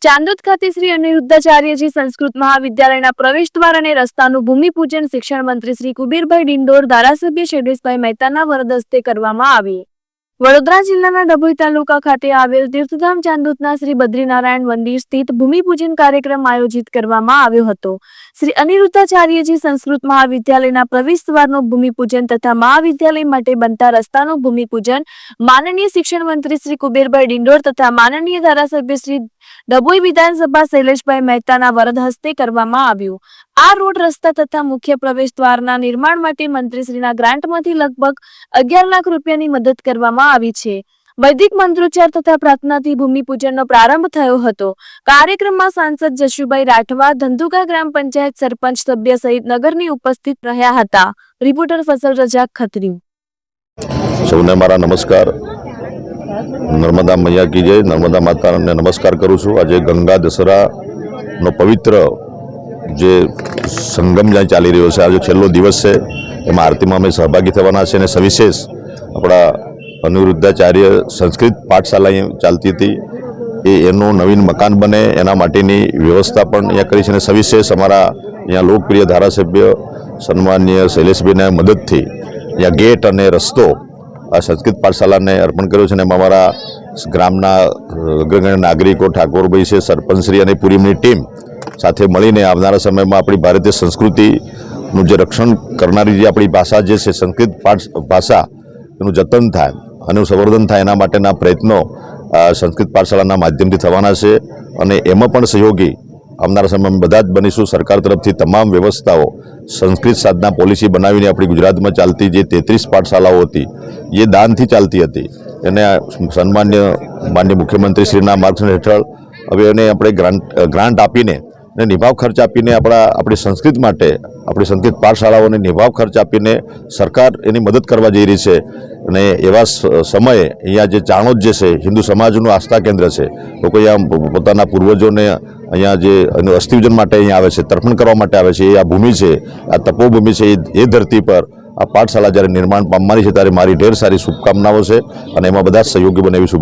ચાંદોદ ખાતે શ્રી અનિરુદ્ધાચાર્યજી સંસ્કૃત મહાવિદ્યાલયના પ્રવેશ દ્વાર અને રસ્તાનું ભૂમિપૂજન શિક્ષણ મંત્રી શ્રી કુબેરભાઈ ડિંડોર, ધારાસભ્ય શૈલેષભાઈ મહેતાના વરદ હસ્તે કરવામાં આવી। વડોદરા જિલ્લાના ડભોઈ તાલુકા ખાતે આવેલ તીર્થધામ ચાંદોદના શ્રી બદ્રીનારાયણ મંદિર સ્થિત ભૂમિપૂજન કાર્યક્રમ આયોજિત કરવામાં આવ્યો હતો। શ્રી અનિરુદ્ધાચાર્યજી સંસ્કૃત મહાવિદ્યાલયના પ્રવેશ દ્વારનું ભૂમિપૂજન તથા મહાવિદ્યાલય માટે બનતા રસ્તાનું ભૂમિપૂજન માનનીય શિક્ષણ મંત્રી શ્રી કુબેરભાઈ ડિંડોર તથા માનનીય ધારાસભ્ય શ્રી ડભોઈ વિધાનસભા શૈલેષભાઈ મહેતાના વરદ હસ્તે કરવામાં આવ્યું। આ રોડ રસ્તા તથા મુખ્ય પ્રવેશ દ્વારના નિર્માણ માટે મંત્રીશ્રીના ગ્રાન્ટમાંથી લગભગ 11 લાખ રૂપિયાની મદદ કરવામાં આવી છે। વૈદિક મંત્રોચ્ચાર તથા પ્રાર્થનાથી ભૂમિપૂજનનો પ્રારંભ થયો હતો। કાર્યક્રમમાં સાંસદ જશુભાઈ રાઠવા, ધંધુકા ગ્રામ પંચાયત સરપંચ સભ્ય સહિત નગરની ઉપસ્થિત રહ્યા હતા। રિપોર્ટર ફસલ રજાક ખત્રી। સૌને મારા નમસ્કાર। નર્મદા મૈયા કી જય। નર્મદા માતાને નમસ્કાર કરું છું। આજે ગંગા દશેરાનો પવિત્ર જે સંગમ જ્યાં ચાલી રહ્યો છે, આજે છેલ્લો દિવસ છે, એમાં આરતીમાં અમે સહભાગી થવાના છે અને સવિશેષ આપણા અનિરુદ્ધાચાર્ય સંસ્કૃત પાઠશાલા ચાલતી હતી, એનું નવીન મકાન બને એના માટેની વ્યવસ્થા પણ અહીંયા કરી છે અને સવિશેષ અમારા અહીંયા લોકપ્રિય ધારાસભ્ય સન્માનીય શૈલેષભાઈના મદદથી અહીંયા ગેટ અને રસ્તો આ સંસ્કૃત પાઠશાલાને અર્પણ કર્યો છે અને અમારા ગ્રામના અગ્રગણ્ય નાગરિકો, ઠાકોરભાઈ છે, સરપંચશ્રી અને પૂરી એમની ટીમ સાથે મળીને આવનારા સમયમાં આપણી ભારતીય સંસ્કૃતિનું જે રક્ષણ કરનારી જે આપણી ભાષા જે છે સંસ્કૃત ભાષા, એનું જતન થાય અને સંવર્ધન થાય એના માટેના પ્રયત્નો સંસ્કૃત પાઠશાળાના માધ્યમથી થવાના છે અને એમાં પણ સહયોગી આવનારા સમયમાં બધા જ બનીશું। સરકાર તરફથી તમામ વ્યવસ્થાઓ સંસ્કૃત સાધના પોલિસી બનાવીને આપણી ગુજરાતમાં ચાલતી જે 33 પાઠશાલાઓ હતી એ દાનથી ચાલતી હતી, એને માનનીય મુખ્યમંત્રીશ્રીના માર્ગદર્શન હેઠળ હવે એને આપણે ગ્રાન્ટ આપીને અને નિભાવ ખર્ચ આપીને આપણી સંસ્કૃત માટે આપણી સંસ્કૃત પાઠશાળાઓને નિભાવ ખર્ચ આપીને સરકાર એની મદદ કરવા જઈ રહી છે। અને એવા સમયે અહીંયા જે ચાણોદ જે છે હિન્દુ સમાજનું આસ્થા કેન્દ્ર છે, લોકો અહીંયા પોતાના પૂર્વજોને અહીંયા જે અસ્થિવિસર્જન માટે અહીંયા આવે છે, તર્પણ કરવા માટે આવે છે, એ આ ભૂમિ છે, આ તપોભૂમિ છે, એ ધરતી પર આ પાઠશાળા જ્યારે નિર્માણ પામવાની છે ત્યારે મારી ઢેર સારી શુભકામનાઓ છે અને એમાં બધા જ સહયોગી બને એવી